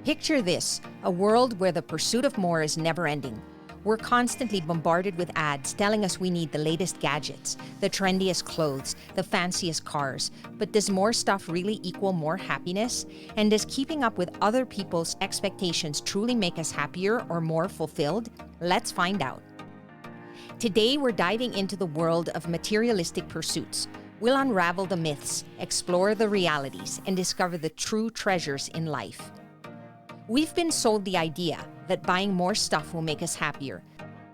Picture this, a world where the pursuit of more is never ending. We're constantly bombarded with ads telling us we need the latest gadgets, the trendiest clothes, the fanciest cars. But does more stuff really equal more happiness? And does keeping up with other people's expectations truly make us happier or more fulfilled? Let's find out. Today, we're diving into the world of materialistic pursuits. We'll unravel the myths, explore the realities, and discover the true treasures in life. We've been sold the idea that buying more stuff will make us happier.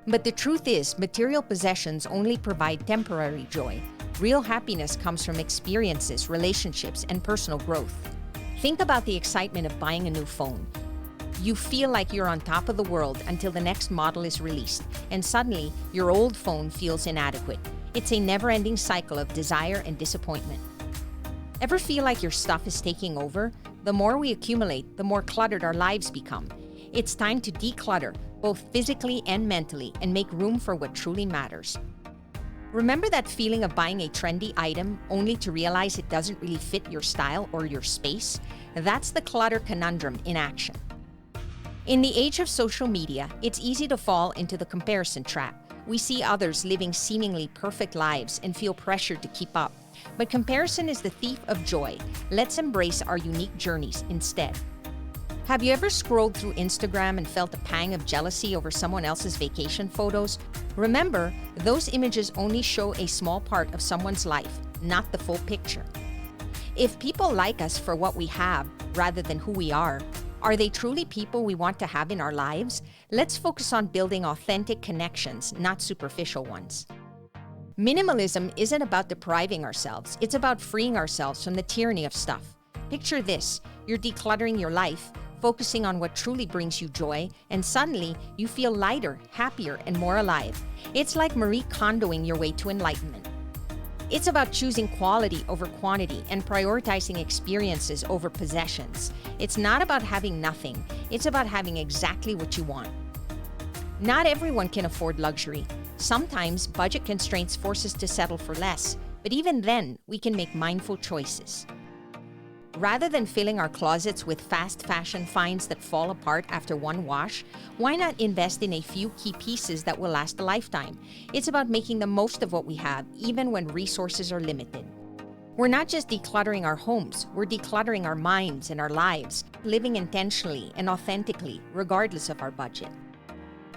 But the truth is, material possessions only provide temporary joy. Real happiness comes from experiences, relationships, and personal growth. Think about the excitement of buying a new phone. You feel like you're on top of the world until the next model is released, and suddenly your old phone feels inadequate. It's a never-ending cycle of desire and disappointment. Ever feel like your stuff is taking over? The more we accumulate, the more cluttered our lives become. It's time to declutter, both physically and mentally, and make room for what truly matters. Remember that feeling of buying a trendy item only to realize it doesn't really fit your style or your space? That's the clutter conundrum in action. In the age of social media, it's easy to fall into the comparison trap. We see others living seemingly perfect lives and feel pressured to keep up. But comparison is the thief of joy. Let's embrace our unique journeys instead. Have you ever scrolled through Instagram and felt a pang of jealousy over someone else's vacation photos? Remember, those images only show a small part of someone's life, not the full picture. If people like us for what we have rather than who we are they truly people we want to have in our lives? Let's focus on building authentic connections, not superficial ones. Minimalism isn't about depriving ourselves, it's about freeing ourselves from the tyranny of stuff. Picture this, you're decluttering your life, focusing on what truly brings you joy, and suddenly you feel lighter, happier, and more alive. It's like Marie Kondoing your way to enlightenment. It's about choosing quality over quantity and prioritizing experiences over possessions. It's not about having nothing, it's about having exactly what you want. Not everyone can afford luxury. Sometimes budget constraints force us to settle for less, but even then, we can make mindful choices. Rather than filling our closets with fast fashion finds that fall apart after one wash, why not invest in a few key pieces that will last a lifetime? It's about making the most of what we have, even when resources are limited. We're not just decluttering our homes, we're decluttering our minds and our lives, living intentionally and authentically, regardless of our budget.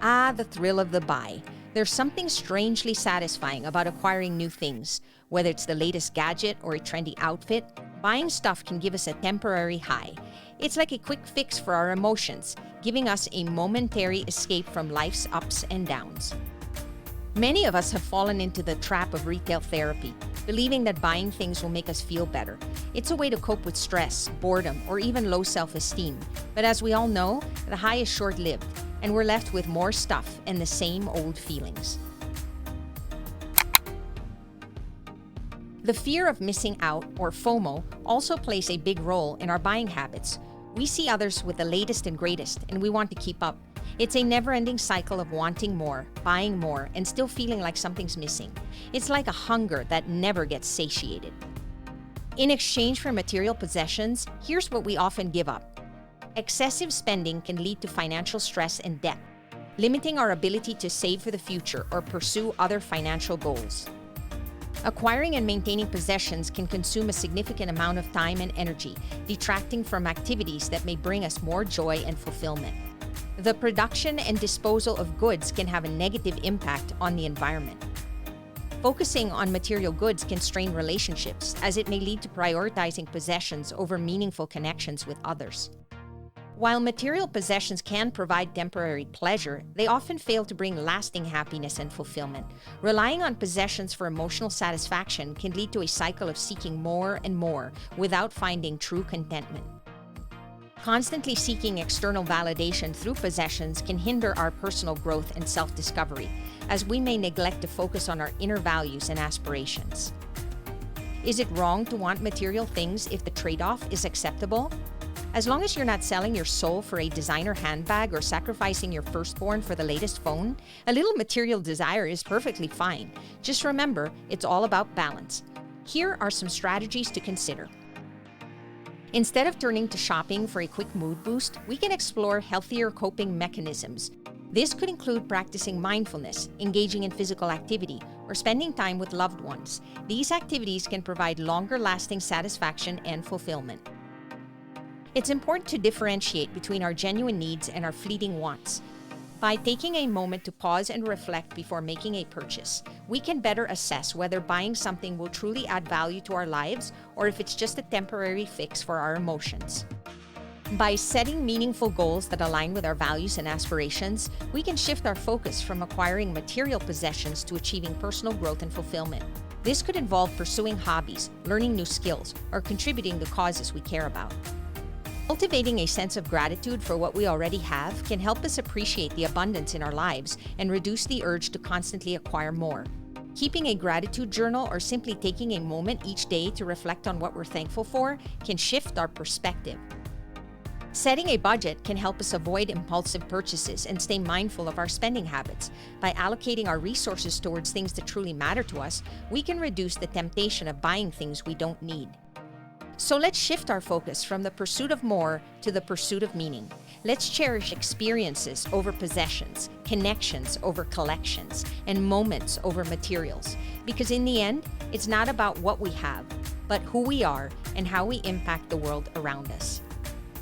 Ah, the thrill of the buy. There's something strangely satisfying about acquiring new things. Whether it's the latest gadget or a trendy outfit, buying stuff can give us a temporary high. It's like a quick fix for our emotions, giving us a momentary escape from life's ups and downs. Many of us have fallen into the trap of retail therapy, believing that buying things will make us feel better. It's a way to cope with stress, boredom, or even low self-esteem. But as we all know, the high is short-lived, and we're left with more stuff and the same old feelings. The fear of missing out, or FOMO, also plays a big role in our buying habits. We see others with the latest and greatest, and we want to keep up. It's a never-ending cycle of wanting more, buying more, and still feeling like something's missing. It's like a hunger that never gets satiated. In exchange for material possessions, here's what we often give up. Excessive spending can lead to financial stress and debt, limiting our ability to save for the future or pursue other financial goals. Acquiring and maintaining possessions can consume a significant amount of time and energy, detracting from activities that may bring us more joy and fulfillment. The production and disposal of goods can have a negative impact on the environment. Focusing on material goods can strain relationships, as it may lead to prioritizing possessions over meaningful connections with others. While material possessions can provide temporary pleasure, they often fail to bring lasting happiness and fulfillment. Relying on possessions for emotional satisfaction can lead to a cycle of seeking more and more without finding true contentment. Constantly seeking external validation through possessions can hinder our personal growth and self-discovery, as we may neglect to focus on our inner values and aspirations. Is it wrong to want material things if the trade-off is acceptable? As long as you're not selling your soul for a designer handbag or sacrificing your firstborn for the latest phone, a little material desire is perfectly fine. Just remember, it's all about balance. Here are some strategies to consider. Instead of turning to shopping for a quick mood boost, we can explore healthier coping mechanisms. This could include practicing mindfulness, engaging in physical activity, or spending time with loved ones. These activities can provide longer-lasting satisfaction and fulfillment. It's important to differentiate between our genuine needs and our fleeting wants. By taking a moment to pause and reflect before making a purchase, we can better assess whether buying something will truly add value to our lives or if it's just a temporary fix for our emotions. By setting meaningful goals that align with our values and aspirations, we can shift our focus from acquiring material possessions to achieving personal growth and fulfillment. This could involve pursuing hobbies, learning new skills, or contributing to causes we care about. Cultivating a sense of gratitude for what we already have can help us appreciate the abundance in our lives and reduce the urge to constantly acquire more. Keeping a gratitude journal or simply taking a moment each day to reflect on what we're thankful for can shift our perspective. Setting a budget can help us avoid impulsive purchases and stay mindful of our spending habits. By allocating our resources towards things that truly matter to us, we can reduce the temptation of buying things we don't need. So let's shift our focus from the pursuit of more to the pursuit of meaning. Let's cherish experiences over possessions, connections over collections, and moments over materials. Because in the end, it's not about what we have, but who we are and how we impact the world around us.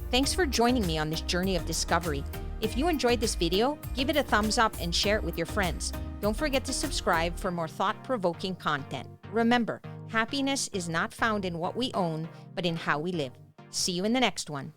Thanks for joining me on this journey of discovery. If you enjoyed this video, give it a thumbs up and share it with your friends. Don't forget to subscribe for more thought-provoking content. Remember, happiness is not found in what we own, but in how we live. See you in the next one.